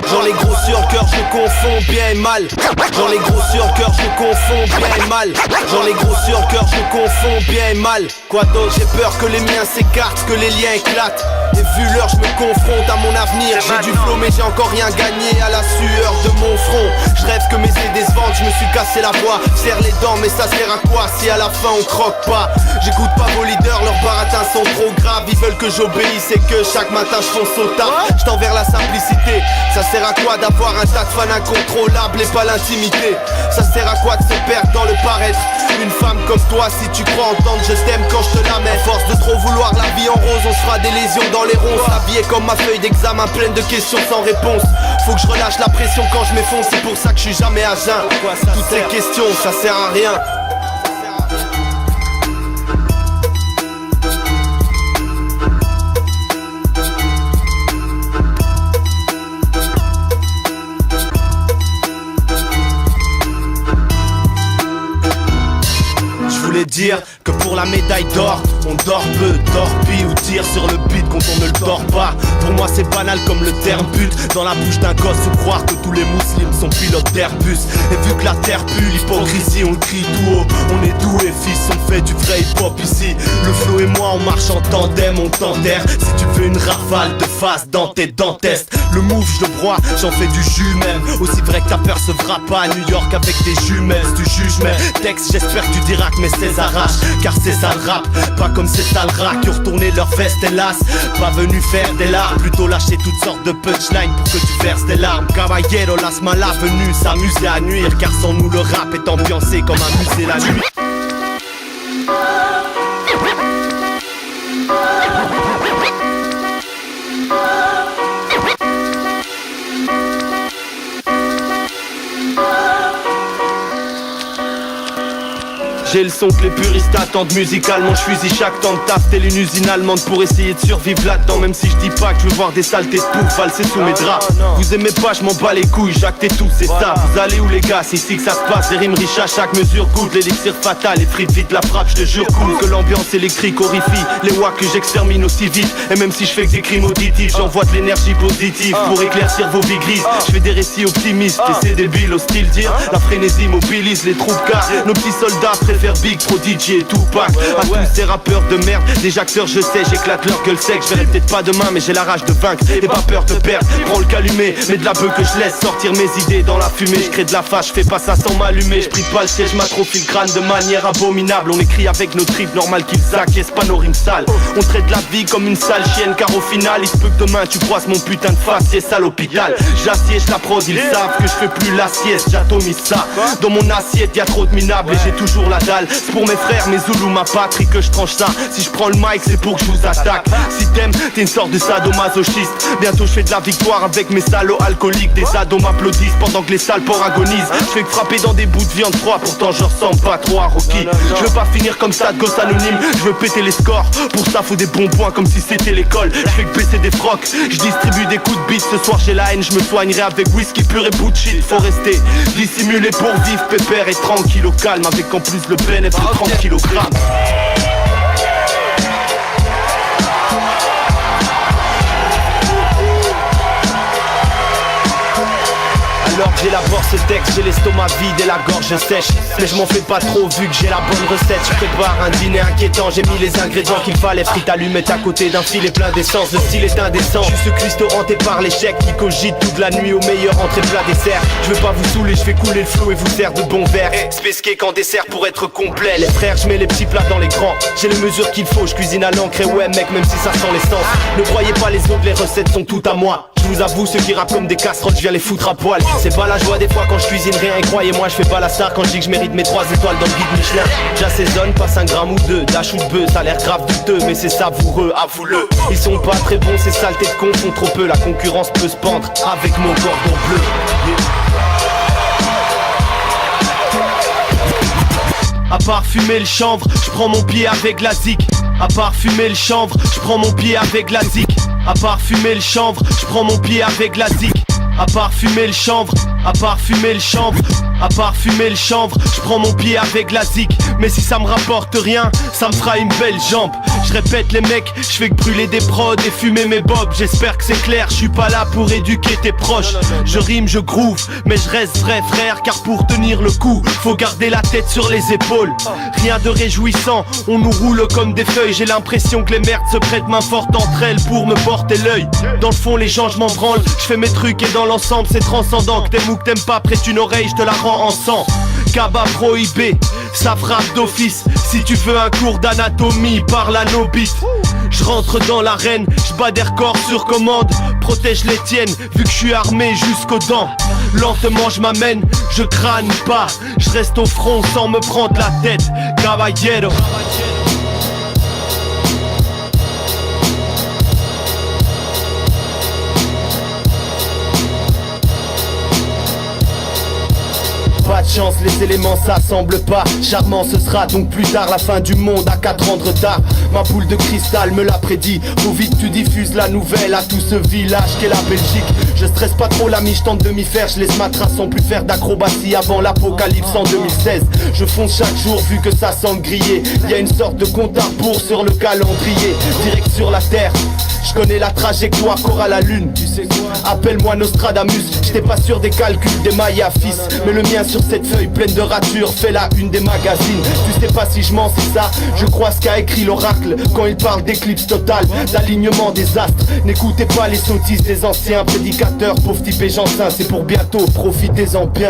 Genre les gros sur le cœur, je confonds bien et mal. Genre les gros sur le cœur, je confonds bien et mal. Genre les gros sur le cœur, je confonds bien et mal. Quoi d'autre, j'ai peur que les miens s'écartent, que les liens éclatent. Et vu l'heure, je me confronte à mon avenir. J'ai du flow mais j'ai encore rien gagné à la sueur de mon front. Je rêve que mes CD se vendent, je me suis cassé la voix. Serre les dents mais ça sert à quoi si à la fin on croque pas? J'écoute pas vos leaders, leurs baratins sont trop graves. Ils veulent que j'obéisse et que chaque matin je fonce au taf. Je t'envers la simplicité. Ça sert à quoi d'avoir un tas de fans incontrôlables et pas l'intimité? Ça sert à quoi de se perdre dans le paraître? Une femme comme toi, si tu crois entendre je t'aime quand je te la mets. À force de trop vouloir la vie en rose, on se fera des lésions dans les ronces. Habillé comme ma feuille d'examen pleine de questions sans réponse. Faut que je relâche la pression quand je m'effonce, c'est pour ça que je suis jamais à jeun. Toutes ces questions, ça sert à rien. Dire que pour la médaille d'or, on dort peu, torpille ou tire sur le beat quand on ne le dort pas. Pour moi c'est banal comme le terme but dans la bouche d'un gosse ou croire que tous les musulmans sont pilotes d'Airbus. Et vu que la terre pue, l'hypocrisie on le crie tout haut. On est doués fils, on fait du vrai hip-hop ici. Le flow et moi on marche en tandem, on t'enterre. Si tu veux une rafale de face dans tes dents test. Le move je le broie, j'en fais du jus même. Aussi vrai que ta peur se fera pas à New York avec des jumelles. Tu juges mes textes, j'espère que tu diras que mes arrache, car c'est ça le rap, pas comme ces sales rats qui ont retourné leur veste hélas. Pas venu faire des larmes, plutôt lâcher toutes sortes de punchlines pour que tu verses des larmes. Caballero, las malas venus s'amuser à nuire, car sans nous le rap est ambiancé comme un musée la nuit. J'ai le son que les puristes attendent musicalement. Je fusille chaque temps de taf, telle une usine allemande pour essayer de survivre là-dedans. Même si je dis pas que je veux voir des saletés de pouf valser sous mes draps. Vous aimez pas, je m'en bats les couilles, Jacques t'es tout, c'est ça. Vous allez où les gars, c'est ici que ça se passe. Des rimes riches à chaque mesure, goûte l'élixir fatal. Les frites vite la frappe, je te jure cool. Que l'ambiance électrique horrifie les wacks que j'extermine aussi vite. Et même si je fais que des crimes auditifs, j'envoie de l'énergie positive pour éclaircir vos vies grises. Je fais des récits optimistes et c'est débile, hostile dire. La frénésie mobilise les troupes car nos petits soldats préfèrent Big, Prodigy et Tupac. À tous ces rappeurs de merde, des acteurs je sais, j'éclate leur gueule sec. Je verrai peut-être pas demain mais j'ai la rage de vaincre et pas peur de perdre. Prends le calumet, mets de la beuh que je laisse sortir mes idées dans la fumée. Je crée de la fâche, je fais pas ça sans m'allumer. Je prie pas le siège, m'atrophie le crâne de manière abominable. On écrit avec nos tripes, normal qu'ils acquiescent pas nos rimes sales. On traite la vie comme une sale chienne car au final il se peut que demain tu croises mon putain de faciès à l'hôpital. J'assiège la prod, ils savent que je fais plus la sieste. J'atomise ça, dans mon assiette y'a trop de minables et j'ai toujours la dalle. C'est pour mes frères, mes Zoulous, ma patrie que je tranche ça. Si je prends le mic c'est pour que je vous attaque. Si t'aimes, t'es une sorte de sadomasochiste. Bientôt je fais de la victoire avec mes salauds alcooliques. Des ados m'applaudissent pendant que les sales porcs agonisent. Je fais que frapper dans des bouts de viande froid. Pourtant je ressemble pas trop à Rocky. Je veux pas finir comme ça de gosse anonyme. Je veux péter les scores, pour ça faut des bons points comme si c'était l'école. Je fais que baisser des frocs, je distribue des coups de bite. Ce soir j'ai la haine, je me soignerai avec whisky pur et bullshit. Faut rester dissimulé pour vivre pépère et tranquille au calme. Avec en plus le bénéfice de 30 kilogrammes. Alors que j'ai la force texte, j'ai l'estomac vide et la gorge sèche. Mais je m'en fais pas trop vu que j'ai la bonne recette. Je prépare un dîner inquiétant, j'ai mis les ingrédients qu'il fallait. Frites allumettes à côté d'un filet plein d'essence. Le style est indécent, je suis ce cuistot hanté par l'échec qui cogite toute la nuit au meilleur entrée plat dessert. Je veux pas vous saouler, je fais couler le flot et vous faire de bons verres. Spesqué qu'en dessert pour être complet. Les frères, je mets les petits plats dans les grands. J'ai les mesures qu'il faut, je cuisine à l'encre et ouais mec même si ça sent l'essence. Ne croyez pas les autres, les recettes sont toutes à moi. Je vous avoue, ceux qui rappent comme des casseroles, je viens les foutre à poil. C'est pas la joie des fois quand je cuisine rien. Et croyez-moi, je fais pas la star quand je dis que je mérite mes 3 étoiles dans le guide Michelin. J'assaisonne, passe un gramme ou deux d'hache ou de bœuf, ça a l'air grave douteux, mais c'est savoureux, avoue-le. Ils sont pas très bons, ces saletés de cons font trop peu. La concurrence peut se pendre avec mon cordon bleu. À part fumer le chanvre, je prends mon pied avec la zik. À part fumer le chanvre, je prends mon pied avec la zik. À part fumer le chanvre, je prends mon pied avec la zik. À part fumer le chanvre, à part fumer le chanvre, à part fumer le chanvre, je prends mon pied avec la zik. Mais si ça me rapporte rien, ça me fera une belle jambe. Je répète les mecs, je fais que brûler des prods et fumer mes bobs. J'espère que c'est clair, je suis pas là pour éduquer tes proches. Je rime, je groove, mais je reste vrai frère. Car pour tenir le coup, faut garder la tête sur les épaules. Rien de réjouissant, on nous roule comme des feuilles. J'ai l'impression que les merdes se prêtent main forte entre elles pour me porter l'œil. Dans le fond les gens je m'en branle, je fais mes trucs et dans l'ensemble c'est transcendant. Que t'aimes ou que t'aimes pas, prête une oreille, je te la rends en sang. Cabas prohibé, ça frappe d'office. Si tu veux un cours d'anatomie, parle à nos beats. Je rentre dans l'arène, je bats des records sur commande. Protège les tiennes, vu que je suis armé jusqu'aux dents. Lentement je m'amène, je crâne pas. Je reste au front sans me prendre la tête. Caballero. Pas de chance, les éléments s'assemblent pas. Charmant ce sera donc plus tard la fin du monde à 4 ans de retard. Ma boule de cristal me l'a prédit. Faut vite tu diffuses la nouvelle à tout ce village qu'est la Belgique. Je stresse pas trop l'ami, je tente de m'y faire. Je laisse ma trace sans plus faire d'acrobatie avant l'apocalypse en 2016. Je fonce chaque jour vu que ça semble griller. Y'a une sorte de compte à rebours sur le calendrier. Direct sur la terre, je connais la trajectoire qu'aura la lune. Tu sais quoi? Appelle-moi Nostradamus. J'étais pas sûr des calculs des Maya fils, mais le mien sur cette feuille pleine de ratures fait la une des magazines. Tu sais pas si je mens, c'est ça. Je crois ce qu'a écrit l'oracle quand il parle d'éclipse totale, d'alignement des astres. N'écoutez pas les sottises des anciens prédicateurs. Pauvre type et j'enceinte, c'est pour bientôt, profitez-en bien.